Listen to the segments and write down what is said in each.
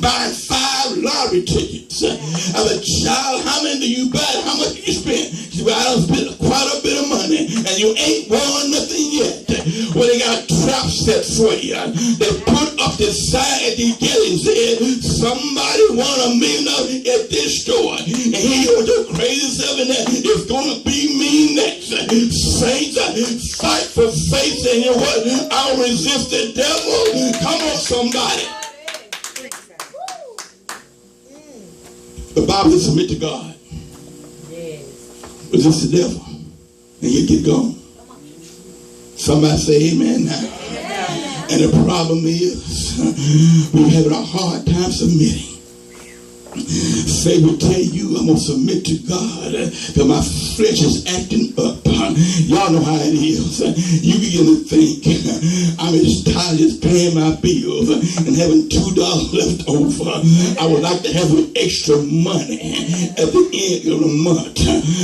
buying 5 lottery tickets. I said, child, how many do you buy? How much do you spend? She said, well, I done spent quite a bit of money, and you ain't won nothing yet. Well, they got a trap set for you. They put up the sign at the gate and said, somebody won $1 million at this store. And here with the crazy stuff in there, it's going to be me next. Saints, fight for faith, and you know what? I'll resist the devil. Come on, somebody. The Bible says submit to God. Resist the devil, and you get going. Somebody say amen now. And the problem is, we're having a hard time submitting. Say will tell you, I'm going to submit to God because my flesh is acting up. Y'all know how it is. You begin to think, I'm as tired as paying my bills and having $2 left over. I would like to have some extra money at the end of the month.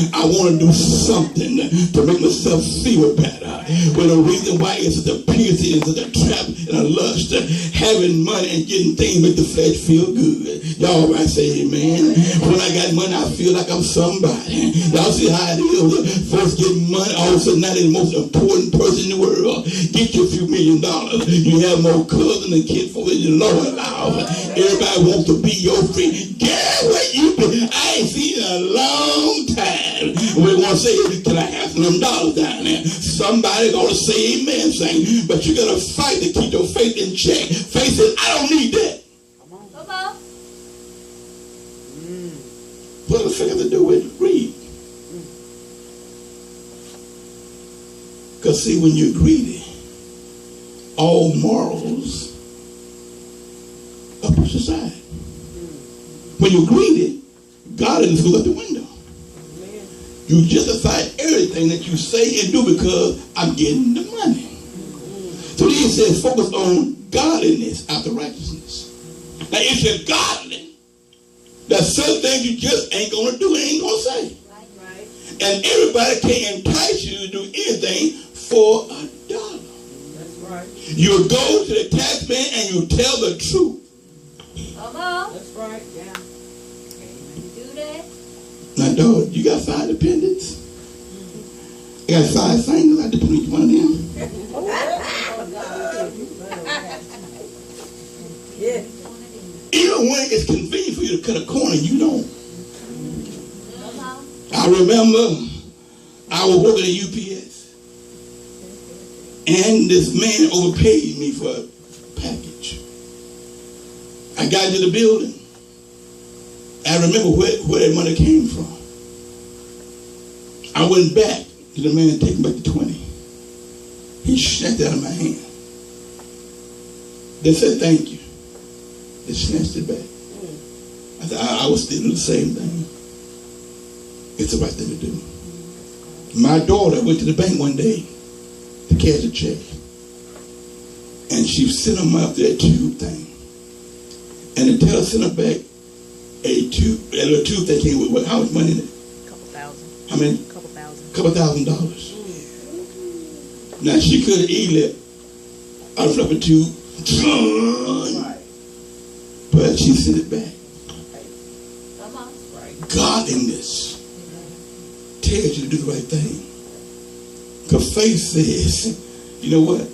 I want to do something to make myself feel better. Well, the reason why is the piercing, is the trap and a lust. Having money and getting things make the flesh feel good. Y'all might say amen. When I got money, I feel like I'm somebody. Y'all see how it is. Folks get money, all of a sudden now they're the most important person in the world. Get you a few $1 million. You have more cousins and kinfolk than your Lord allows. Everybody wants to be your friend. Girl, where you been? I ain't seen you in a long time. We want to say, can I have some dollars down there? Somebody gonna say amen, saying, but you gotta fight to keep your faith in check. Faith says, I don't need that. Come on. What does it to do with greed? Because see, when you're greedy, all morals are pushed aside. When you're greedy, God is go out the window. You justify everything that you say and do because I'm getting the money. So then he says, focus on godliness after righteousness. Now, if you're godly, there's certain things you just ain't going to do, ain't going to say. Right. And everybody can entice you to do anything for $1. That's right. You go to the tax man and you tell the truth. Come on. That's right. Yeah. You do that. Now, dog, you got 5 dependents? You got 5 fingers? I depend on each one of them. Yeah. Even when it's convenient for you to cut a corner, you don't. I remember I was working at UPS, and this man overpaid me for a package. I got into the building. I remember where that money came from. I went back to the man and take back the 20. He snatched it out of my hand. They said, thank you. They snatched it back. I said, I was still doing the same thing. It's the right thing to do. My daughter went to the bank one day to cash a check. And she sent them up to that tube thing. And the teller sent her back a little tube that came with how much money in it? $2,000. How many? $2,000. Now she could have easily unflip a tube, but she sent it back. Godliness tells you to do the right thing. Because faith says, you know what?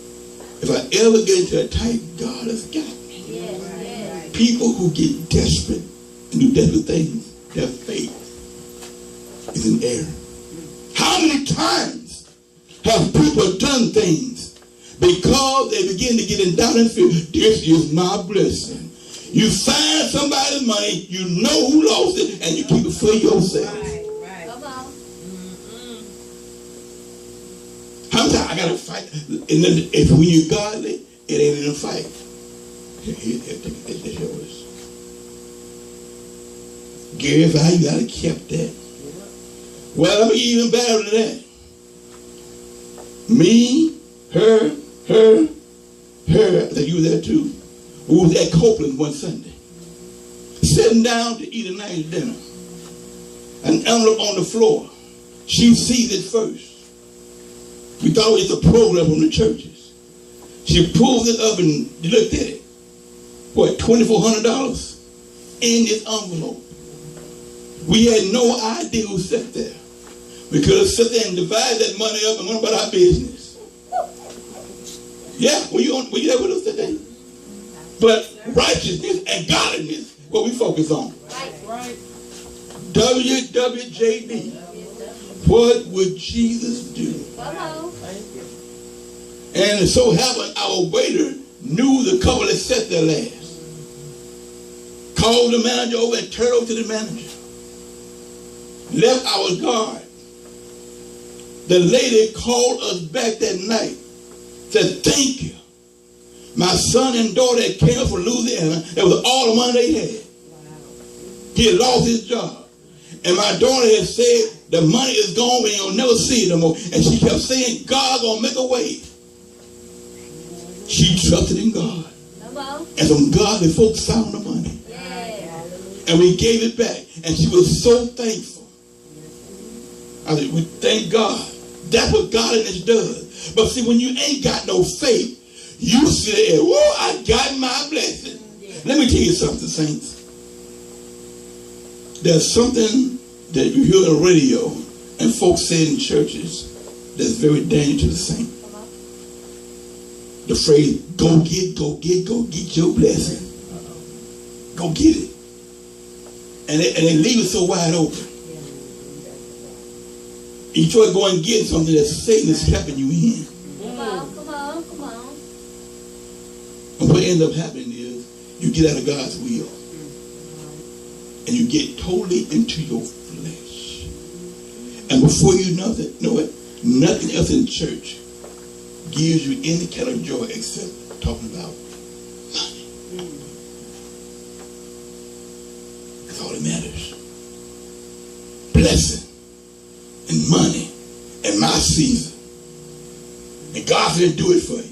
If I ever get into a tight, God has got me. Yes. People who get desperate and do desperate things, their faith is in error. How many times have people done things because they begin to get in doubt and fear? This is my blessing. You find somebody's money, you know who lost it, and you keep it for yourself. Right. Come on. How many times I got to fight? And then if when you're godly, it ain't in a fight. That's yours. Gary, if I got to keep that. Well, let me get even better than that. Me, her. I think you were there too. We was at Copeland one Sunday, sitting down to eat a nice dinner. An envelope on the floor. She sees it first. We thought it was a program from the churches. She pulls it up and looked at it. what, $2,400 in this envelope. We had no idea who sat there. We could have sat there and divided that money up and went about our business. Yeah, were you there with us today? But righteousness and godliness, what we focus on. Right. WWJD. What would Jesus do? And it so happened our waiter knew the couple that sat there last. Called the manager over and turned over to the manager. Left our guard. The lady called us back that night. Said, thank you. My son and daughter that came up from Louisiana, that was all the money they had. He had lost his job. And my daughter had said, the money is gone, we ain't never see it no more. And she kept saying, God gonna make a way. She trusted in God. And some godly folks found the money. And we gave it back. And she was so thankful. I said, we thank God. That's what godliness does. But see, when you ain't got no faith, you say, whoa, I got my blessing. Let me tell you something, saints. There's something that you hear on the radio and folks say in churches that's very dangerous to the saint. The phrase, go get your blessing. Go get it. And they leave it so wide open. You try to go and get something that Satan is helping you in. Come on. And what ends up happening is you get out of God's will. And you get totally into your flesh. And before you know it, nothing else in church gives you any kind of joy except talking about money. That's all that matters. Blessing and money and my season. And God didn't do it for you.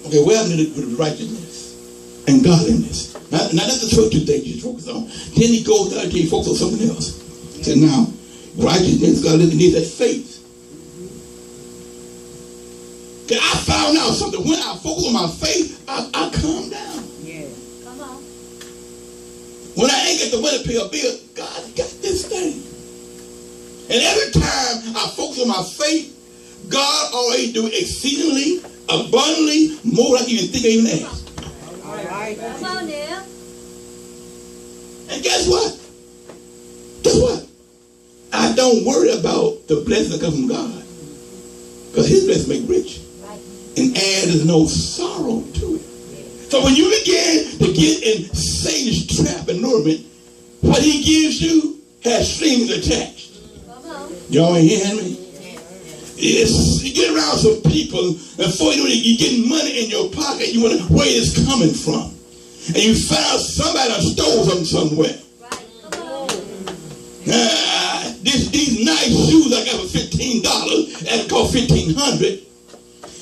Okay, what happened to the righteousness and godliness? Now that's the first two things you focus on. Then he goes down and he focuses on something else. He said, now, righteousness, godliness needs that faith. Okay, I found out something. When I focus on my faith, I calm down. Yeah. Come on. When I ain't got the money to pay a bill, God got this thing. And every time I focus on my faith, God always do exceedingly, abundantly, more than I can even think or even ask. All right. Come on now. And guess what? I don't worry about the blessing that comes from God. Because his blessing make rich. Right. And add no sorrow to it. So when you begin to get in Satan's trap and allurement, what he gives you has strings attached. Y'all ain't hearing me? Yes, you get around some people, and before you know it, you're getting money in your pocket. You wonder where it's coming from. And you found somebody that stole something somewhere. These nice shoes I got for $15, that cost $1,500.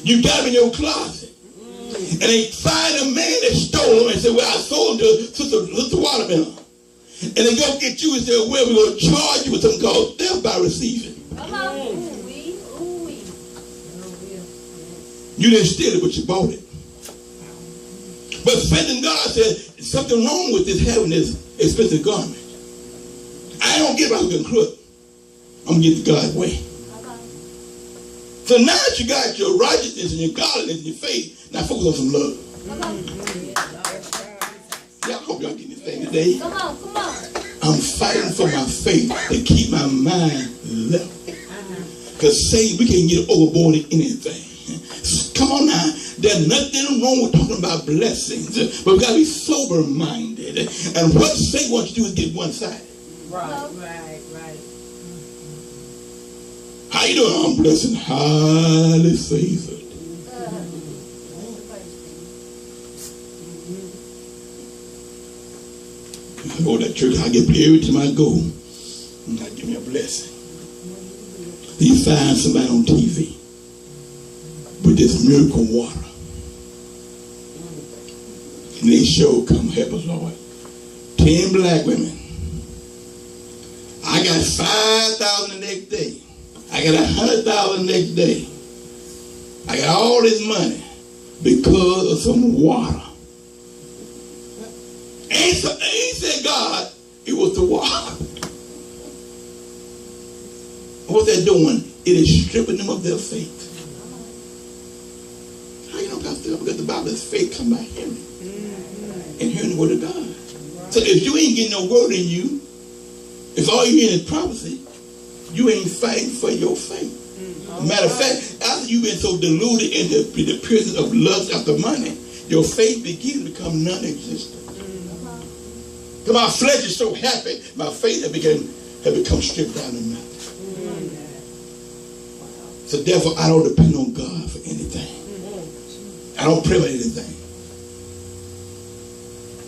You got them in your closet. And they find a man that stole them and say, well, I sold them to Sister Watermelon. And they go get you and say, well, we're going to charge you with something called theft by receiving. You didn't steal it, but you bought it. But faith in God said, there's something wrong with this having this expensive garment. I don't get about who can crook. I'm going to get the God's way. So now that you got your righteousness and your godliness and your faith, now focus on some love. Yeah, I hope y'all getting this thing today. Come on. I'm fighting for my faith to keep my mind level. Because Satan, we can get overboard in anything. Come on now. There's nothing wrong with talking about blessings. But we got to be sober-minded. And what Satan wants to do is get one-sided. Right. How you doing? I'm blessed and highly favored. I go to that church, I get every time I go. And God give me a blessing. Then you find somebody on TV with this miracle water. And they show, come help us, Lord. 10 black women. I got 5,000 the next day. I got 100,000 next day. I got all this money because of some water. ain't said God, it was the water. What they're doing, it is stripping them of their faith. How you know, Pastor? Because the Bible says faith come by hearing. And hearing the word of God. So if you ain't getting no word in you, if all you hear is prophecy, you ain't fighting for your faith. Matter of fact, after you've been so deluded in the prison of lust after money, your faith begins to become non-existent. Because my flesh is so happy, my faith have become stripped down to nothing. So therefore, I don't depend on God for anything. I don't pray for anything.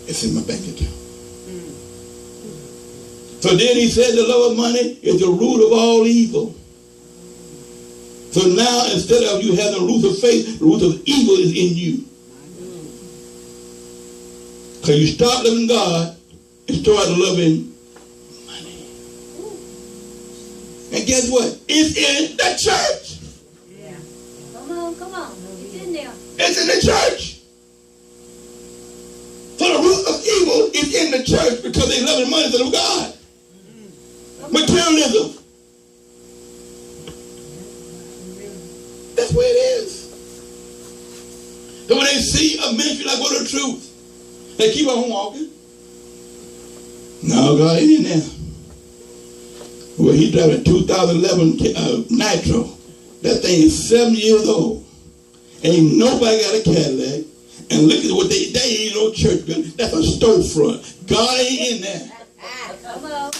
It's in my bank account. So then he said the love of money is the root of all evil. So now instead of you having the root of faith, the root of evil is in you. So you stop loving God and start loving money. And guess what? It's in the church. Yeah. Come on. It's in there. It's in the church. So the root of evil is in the church because they love the money instead of God. Materialism. That's where it is. So when they see a ministry like Word of Truth, they keep on walking. No, God ain't in there. Well, he driving a 2011 Nitro. That thing is 7 years old. Ain't nobody got a Cadillac. And look at what they ain't no church building. That's a storefront. God ain't in there. Come on.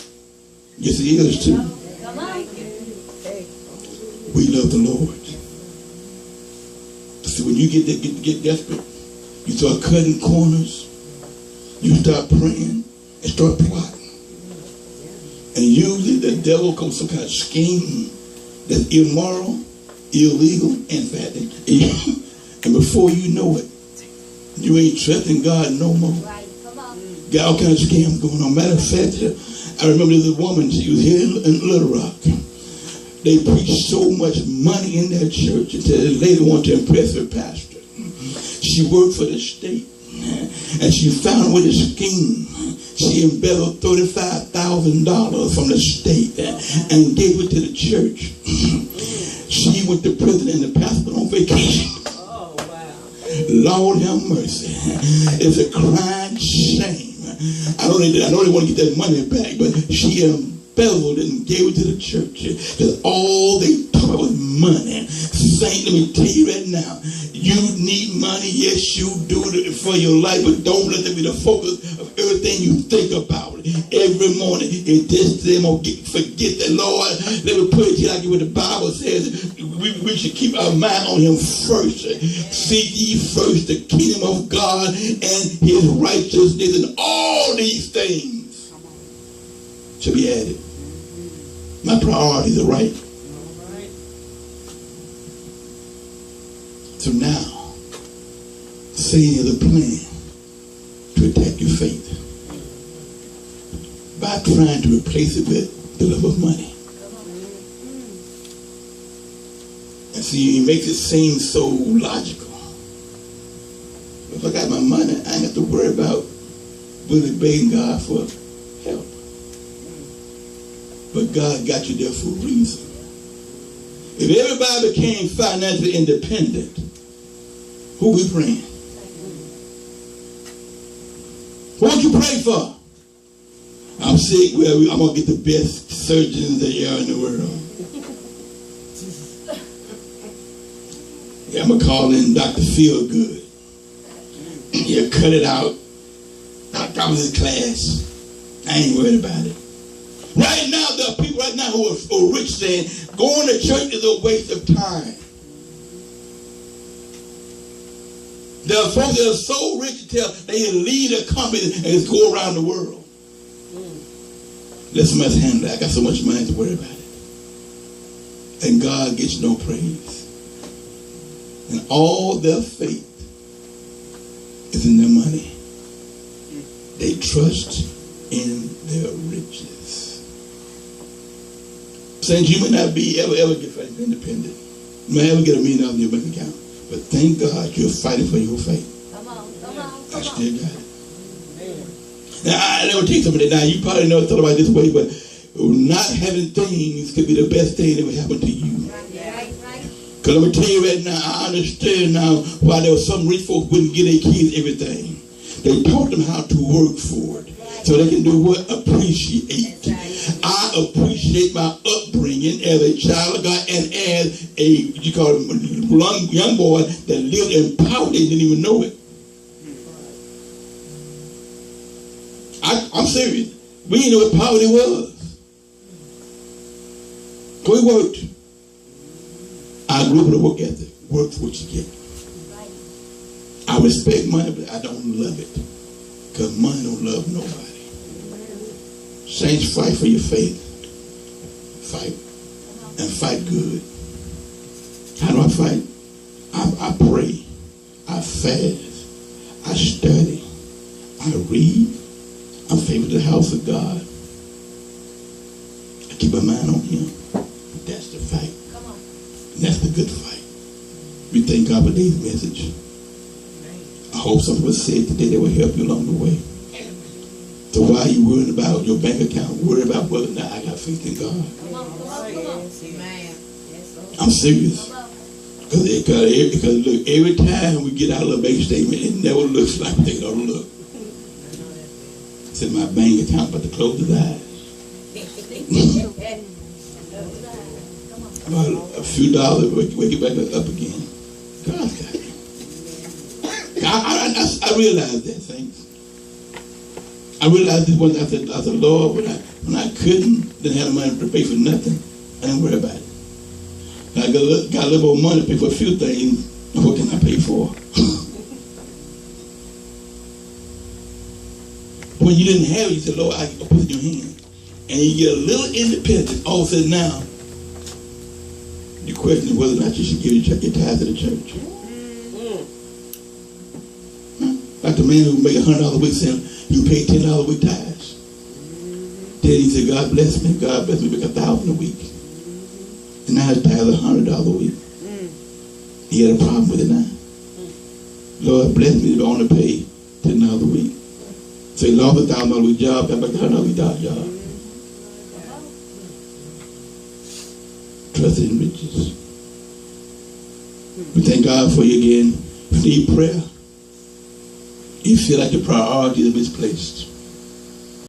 Yes, he is too. Come on. We love the Lord. So when you get desperate, you start cutting corners, you start praying and start plotting. And usually the devil comes some kind of scheme that's immoral, illegal, and fattening. And before you know it, you ain't trusting God no more. Right. Come on. Got all kinds of scams going on. Matter of fact, I remember there's a woman, she was here in Little Rock. They preached so much money in their church until the lady wanted to impress her pastor. She worked for the state. And she found with a scheme. She embezzled $35,000 from the state and gave it to the church. She went to prison and the pastor went on vacation. Oh, wow. Lord have mercy. It's a crying shame. I know they want to get that money back, but she embezzled and gave it to the church. Because all they talk about was money. Saint, let me tell you right now, you need money. Yes, you do it for your life, but don't let that be the focus of everything you think about. Every morning, it just them forget that, Lord, let me put it to you like what the Bible says. We should keep our mind on him first. Seek ye first the kingdom of God and his righteousness, and all these things should be added. My priorities are right. So now, Satan has a plan to attack your faith by trying to replace it with the love of money. And see, he makes it seem so logical. If I got my money, I ain't have to worry about really begging God for help. But God got you there for a reason. If everybody became financially independent, who we praying? What you pray for? I'm sick. Well, I'm going to get the best surgeons that are in the world. Yeah, I'm going to call in Dr. Feelgood. Yeah, cut it out. That was his class. I ain't worried about it. Right now, there are people right now who are rich saying going to church is a waste of time. There are folks that are so rich until they lead a company and just go around the world. Let somebody else handle that. I got so much money to worry about it. And God gets no praise. And all their faith is in their money. They trust in their riches. Saints, you may not be ever get independent. You may ever get $1 million in your bank account. But thank God you're fighting for your faith. Come on. I still got it. Now, I never tell you something that now you probably never thought about it this way, but not having things could be the best thing that ever happened to you. Because I'm going to tell you right now, I understand now why there were some rich folks wouldn't give their kids everything. They taught them how to work for it. So they can do what? Appreciate. I appreciate my upbringing as a child of God and as a, you call it, young boy that lived in poverty and didn't even know it. I'm serious. We didn't know what poverty was. So we worked. I grew up with a work ethic. Work for what you get. I respect money, but I don't love it. Because money don't love nobody. Saints, fight for your faith. Fight. And fight good. How do I fight? I pray. I fast. I study. I read. I'm faithful to the house of God. I keep my mind on Him. That's the fight. Come on. And that's the good fight. We thank God for today's message. I hope something was said today that will help you along the way. So why are you worried about your bank account? Worried about whether or not I got faith in God? Come on. I'm serious. Because look, every time we get our little bank statement, it never looks like they don't look. I said my bank account about to close his eyes. About a few dollars, wake it back up again. God, I realized that, saints. I realized this one. I said, Lord, when I didn't have the money to pay for nothing, I didn't worry about it. I got a little more money to pay for a few things. What can I pay for? When you didn't have it, you said, Lord, I put it in your hand. And you get a little independent. All of a sudden now, you question whether or not you should give your tithe to the church. Like the man who made $100 a week saying, you pay $10 a week tithes. Then he said, God bless me, make $1,000 a week. And now his tithe is $100 a week. He had a problem with it now. Lord bless me if I want to pay $10 a week. So he lost $1,000 a week job, got back $100 a week job. Trusted in riches. We thank God for you again. If you need prayer, you feel like your priorities are misplaced.